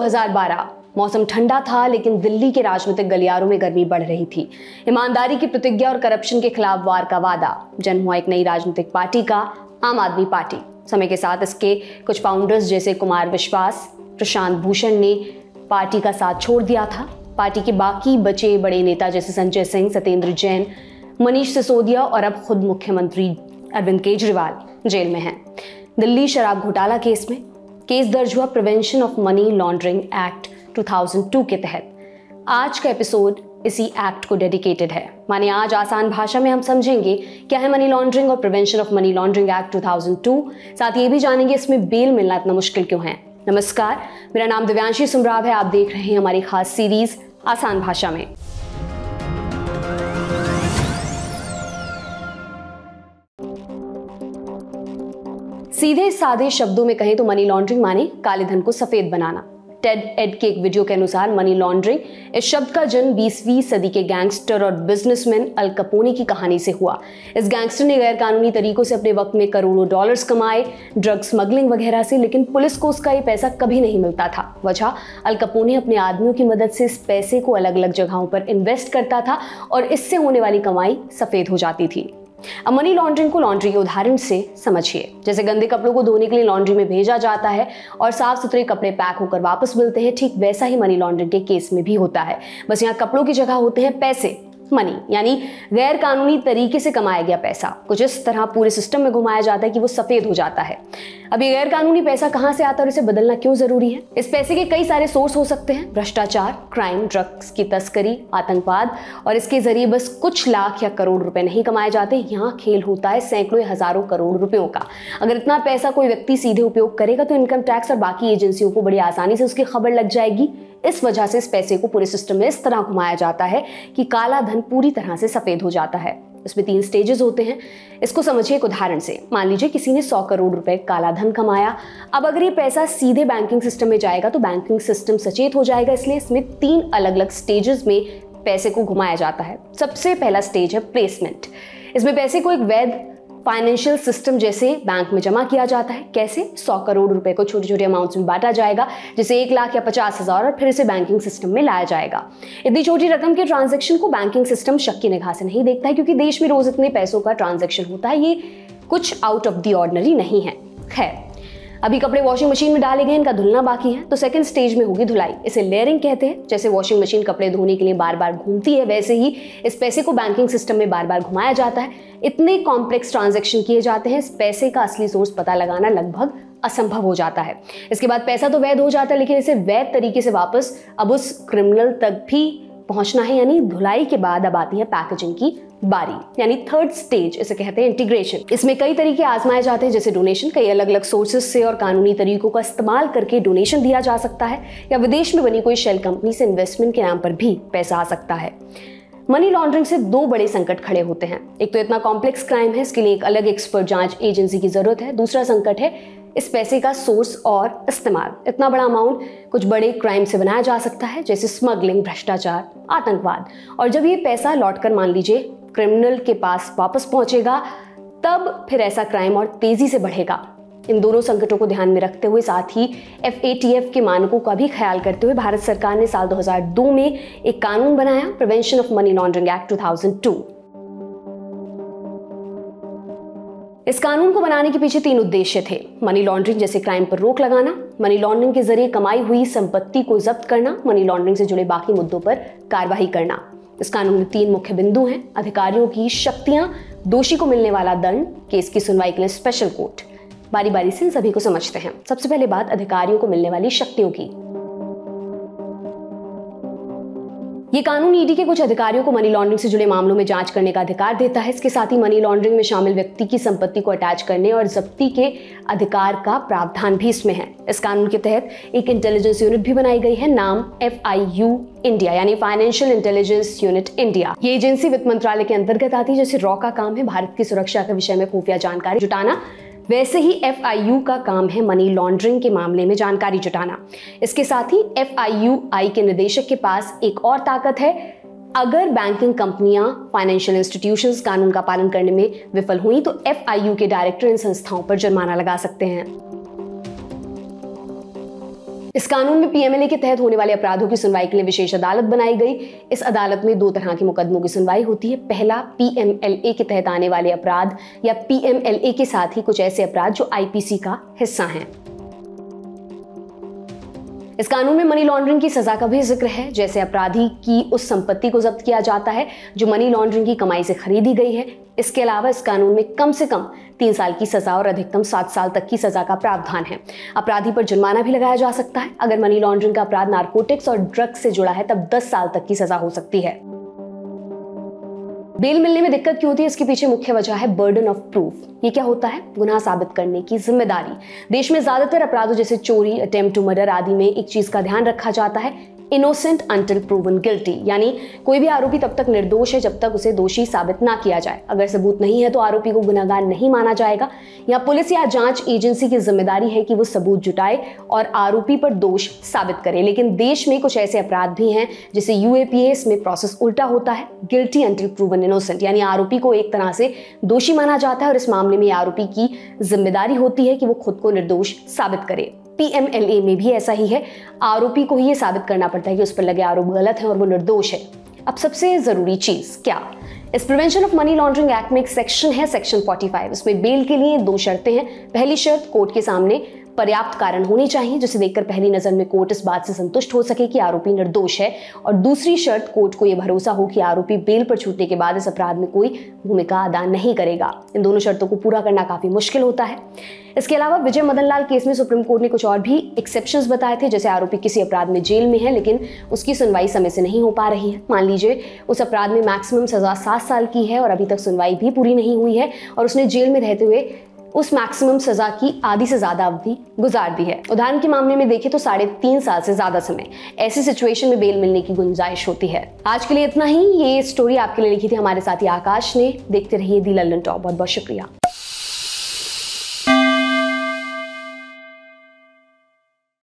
2012 मौसम ठंडा था, लेकिन दिल्ली के राजनीतिक गलियारों में गर्मी बढ़ रही थी। ईमानदारी की प्रतिज्ञा और करप्शन के खिलाफ वार का वादा। जन्म हुआ एक नई राजनीतिक पार्टी का, आम आदमी पार्टी। समय के साथ इसके कुछ फाउंडर्स जैसे कुमार विश्वास, प्रशांत भूषण ने पार्टी का साथ छोड़ दिया था। पार्टी के बाकी बचे बड़े नेता जैसे संजय सिंह, सत्येंद्र जैन, मनीष सिसोदिया और अब खुद मुख्यमंत्री अरविंद केजरीवाल जेल में हैं। दिल्ली शराब घोटाला केस में केस दर्ज हुआ prevention of money laundering act 2002 के तहत। आज का एपिसोड इसी एक्ट को डेडिकेटेड है। माने आज आसान भाषा में हम समझेंगे क्या है मनी लॉन्ड्रिंग और prevention of money laundering act 2002। साथ ये भी जानेंगे इसमें बेल मिलना इतना मुश्किल क्यों है। नमस्कार, मेरा नाम दिव्यांशी सुमराव है। आप देख रहे हैं हमारी खास सीरीज आसान भाषा में। सीधे सादे शब्दों में कहें तो मनी लॉन्ड्रिंग माने काले धन को सफेद बनाना। टेड एड के एक वीडियो के अनुसार मनी लॉन्ड्रिंग इस शब्द का जन्म 20वीं सदी के गैंगस्टर और बिजनेसमैन अल कैपोने की कहानी से हुआ। इस गैंगस्टर ने गैर कानूनी तरीकों से अपने वक्त में करोड़ों डॉलर्स कमाए, ड्रग स्मगलिंग वगैरह से, लेकिन पुलिस को उसका ये पैसा कभी नहीं मिलता था। वजह, अल कैपोने अपने आदमियों की मदद से इस पैसे को अलग अलग जगहों पर इन्वेस्ट करता था और इससे होने वाली कमाई सफेद हो जाती थी। अब मनी लॉन्ड्रिंग को लॉन्ड्री के उदाहरण से समझिए। जैसे गंदे कपड़ों को धोने के लिए लॉन्ड्री में भेजा जाता है और साफ सुथरे कपड़े पैक होकर वापस मिलते हैं, ठीक वैसा ही मनी लॉन्ड्रिंग के केस में भी होता है। बस यहाँ कपड़ों की जगह होते हैं पैसे, मनी, यानी गैर कानूनी तरीके से कमाया गया पैसा। कुछ इस तरह पूरे सिस्टम में घुमाया जाता है कि वो सफेद हो जाता है। अब ये गैर कानूनी पैसा कहां से आता है और इसे बदलना क्यों जरूरी है? इस पैसे के कई सारे सोर्स हो सकते हैं। भ्रष्टाचार, क्राइम, ड्रग्स की तस्करी, आतंकवाद, और इसके जरिए बस कुछ लाख या करोड़ रुपए नहीं कमाए जाते। यहाँ खेल होता है सैकड़ों या हजारों करोड़ रुपयों का। अगर इतना पैसा कोई व्यक्ति सीधे उपयोग करेगा तो इनकम टैक्स और बाकी एजेंसियों को बड़ी आसानी से उसकी खबर लग जाएगी। इस वजह से इस पैसे को पूरे सिस्टम में इस तरह घुमाया जाता है कि काला धन पूरी तरह से सफेद हो जाता है। इसमें 3 स्टेजेस होते हैं। इसको समझिए एक उदाहरण से। मान लीजिए किसी ने 100 करोड़ रुपए काला धन कमाया। अब अगर ये पैसा सीधे बैंकिंग सिस्टम में जाएगा तो बैंकिंग सिस्टम सचेत हो जाएगा। इसलिए इसमें 3 अलग अलग स्टेजेस में पैसे को घुमाया जाता है। सबसे पहला स्टेज है प्लेसमेंट। इसमें पैसे को एक वैध फाइनेंशियल सिस्टम जैसे बैंक में जमा किया जाता है। कैसे? 100 करोड़ रुपए को छोटे छोटे अमाउंट्स में बांटा जाएगा, जैसे 1 लाख या 50,000, और फिर इसे बैंकिंग सिस्टम में लाया जाएगा। इतनी छोटी रकम के ट्रांजैक्शन को बैंकिंग सिस्टम शक की निगाह से नहीं देखता है, क्योंकि देश में रोज इतने पैसों का ट्रांजैक्शन होता है। ये कुछ आउट ऑफ द ऑर्डिनरी नहीं है। खैर, अभी कपड़े वॉशिंग मशीन में डाले गए, इनका धुलना बाकी है, तो सेकंड स्टेज में होगी धुलाई। इसे लेयरिंग कहते हैं। जैसे वॉशिंग मशीन कपड़े धोने के लिए बार बार घूमती है, वैसे ही इस पैसे को बैंकिंग सिस्टम में बार बार घुमाया जाता है। इतने कॉम्प्लेक्स ट्रांजैक्शन किए जाते हैं, इस पैसे का असली सोर्स पता लगाना लगभग असंभव हो जाता है। इसके बाद पैसा तो वैध हो जाता है, लेकिन इसे वैध तरीके से वापस अब उस क्रिमिनल तक भी पहुंचना है, यानी धुलाई के बाद अब आती है पैकेजिंग की बारी, यानी थर्ड स्टेज। इसे कहते हैं इंटीग्रेशन। इसमें कई तरीके आजमाए जाते हैं, जैसे डोनेशन। कई अलग अलग सोर्सेस से और कानूनी तरीकों का इस्तेमाल करके डोनेशन दिया जा सकता है, या विदेश में बनी कोई शेल कंपनी से इन्वेस्टमेंट के नाम पर भी पैसा आ सकता है। मनी लॉन्ड्रिंग से 2 बड़े संकट खड़े होते हैं। एक तो इतना कॉम्प्लेक्स क्राइम है, इसके लिए एक अलग एक्सपर्ट जांच एजेंसी की जरूरत है। दूसरा संकट है इस पैसे का सोर्स और इस्तेमाल। इतना बड़ा अमाउंट कुछ बड़े क्राइम से बनाया जा सकता है, जैसे स्मगलिंग, भ्रष्टाचार, आतंकवाद। और जब ये पैसा लौटकर मान लीजिए क्रिमिनल के पास वापस पहुंचेगा, तब फिर ऐसा क्राइम और तेजी से बढ़ेगा। इन दोनों संकटों को ध्यान में रखते हुए, साथ ही FATF के मानकों का भी ख्याल करते हुए, भारत सरकार ने साल 2002 में एक कानून बनाया, prevention of money laundering act 2002। इस कानून को बनाने के पीछे 3 उद्देश्य थे। मनी लॉन्ड्रिंग जैसे क्राइम पर रोक लगाना, मनी लॉन्ड्रिंग के जरिए कमाई हुई संपत्ति को जब्त करना, मनी लॉन्ड्रिंग से जुड़े बाकी मुद्दों पर कार्रवाई करना। इस कानून में 3 मुख्य बिंदु हैं: अधिकारियों की शक्तियां, दोषी को मिलने वाला दंड, केस की सुनवाई के लिए स्पेशल कोर्ट। बारी बारी से इन सभी को समझते हैं। सबसे पहले बात अधिकारियों को मिलने वाली शक्तियों की। ये कानून ईडी के कुछ अधिकारियों को मनी लॉन्ड्रिंग से जुड़े मामलों में जांच करने का अधिकार देता है। इसके साथ ही मनी लॉन्ड्रिंग में शामिल व्यक्ति की संपत्ति को अटैच करने और जब्ती के अधिकार का प्रावधान भी इसमें है। इस कानून के तहत एक इंटेलिजेंस यूनिट भी बनाई गई है, नाम FIU इंडिया, यानी फाइनेंशियल इंटेलिजेंस यूनिट इंडिया। ये एजेंसी वित्त मंत्रालय के अंतर्गत आती है। जैसे रॉ का काम है भारत की सुरक्षा के विषय में खुफिया जानकारी जुटाना, वैसे ही FIU का काम है मनी लॉन्ड्रिंग के मामले में जानकारी जुटाना। इसके साथ ही FIUI के निदेशक के पास एक और ताकत है। अगर बैंकिंग कंपनियां, फाइनेंशियल इंस्टीट्यूशंस कानून का पालन करने में विफल हुई तो FIU के डायरेक्टर इन संस्थाओं पर जुर्माना लगा सकते हैं। इस कानून में पीएमएलए के तहत होने वाले अपराधों की सुनवाई के लिए विशेष अदालत बनाई गई। इस अदालत में 2 तरह के मुकदमों की सुनवाई होती है। पहला, पीएमएलए के तहत आने वाले अपराध या पीएमएलए के साथ ही कुछ ऐसे अपराध जो आईपीसी का हिस्सा हैं। इस कानून में मनी लॉन्ड्रिंग की सजा का भी जिक्र है। जैसे अपराधी की उस संपत्ति को जब्त किया जाता है जो मनी लॉन्ड्रिंग की कमाई से खरीदी गई है। इसके अलावा इस कानून में कम से कम 3 साल की सजा और अधिकतम 7 साल तक की सजा का प्रावधान है। अपराधी पर जुर्माना भी लगाया जा सकता है। अगर मनी लॉन्ड्रिंग का अपराध नारकोटिक्स और ड्रग्स से जुड़ा है तब 10 साल तक की सजा हो सकती है। बेल मिलने में दिक्कत क्यों होती है, इसके पीछे मुख्य वजह है बर्डन ऑफ प्रूफ। ये क्या होता है? गुनाह साबित करने की जिम्मेदारी। देश में ज्यादातर अपराधों जैसे चोरी, अटेम्प्ट टू मर्डर आदि में एक चीज का ध्यान रखा जाता है, इनोसेंट अंटिल प्रूवन गिल्टी, यानी कोई भी आरोपी तब तक निर्दोष है जब तक उसे दोषी साबित ना किया जाए। अगर सबूत नहीं है तो आरोपी को गुनहगार नहीं माना जाएगा। यहाँ पुलिस या जांच एजेंसी की जिम्मेदारी है कि वो सबूत जुटाए और आरोपी पर दोष साबित करे। लेकिन देश में कुछ ऐसे अपराध भी हैं जैसे यूएपीए, इसमें प्रोसेस उल्टा होता है, गिल्टी अंटिल प्रूवन इनोसेंट, यानी आरोपी को एक तरह से दोषी माना जाता है और इस मामले में आरोपी की जिम्मेदारी होती है कि वो खुद को निर्दोष साबित करे। पीएमएलए में भी ऐसा ही है, आरोपी को ही ये साबित करना पड़ता है कि उस पर लगे आरोप गलत है और वो निर्दोष है। अब सबसे जरूरी चीज क्या? इस prevention of money laundering act में एक सेक्शन है, सेक्शन 45। इसमें बेल के लिए 2 शर्तें हैं। पहली शर्त, कोर्ट के सामने पर्याप्त कारण होने चाहिए जिसे देखकर पहली नजर में कोर्ट इस बात से संतुष्ट हो सके कि आरोपी निर्दोष है। और दूसरी शर्त, कोर्ट को यह भरोसा हो कि आरोपी बेल पर छूटने के बाद इस अपराध में कोई भूमिका अदा नहीं करेगा। इन दोनों शर्तों को पूरा करना काफी मुश्किल होता है। इसके अलावा विजय मदन लाल केस में सुप्रीम कोर्ट ने कुछ और भी एक्सेप्शंस बताए थे। जैसे आरोपी किसी अपराध में जेल में है लेकिन उसकी सुनवाई समय से नहीं हो पा रही है। मान लीजिए उस अपराध में मैक्सिमम सजा 7 साल की है और अभी तक सुनवाई भी पूरी नहीं हुई है और उसने जेल में रहते हुए उस मैक्सिमम सजा की आधी से ज्यादा अवधि गुजार दी है। उदाहरण के मामले में देखें तो 3.5 साल से ज्यादा समय। ऐसी सिचुएशन में बेल मिलने की गुंजाइश होती है। आज के लिए इतना ही। ये स्टोरी आपके लिए लिखी थी हमारे साथी आकाश ने। देखते रहिए दी लल्लन टॉप। बहुत बहुत शुक्रिया।